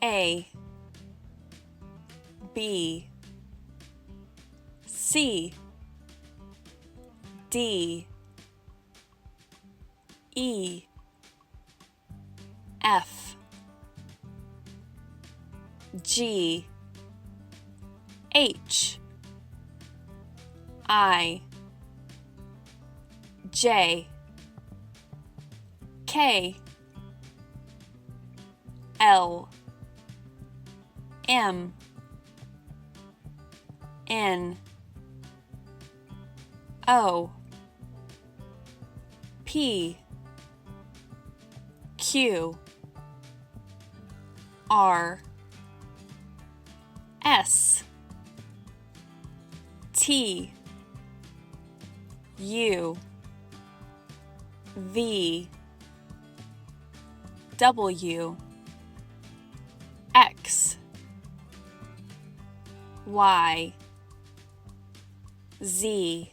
A, B, C, D, E, F, G, H, I, J, K, L, M, N, O, P, Q, R, S, T, U, V, W, X, Y, Z,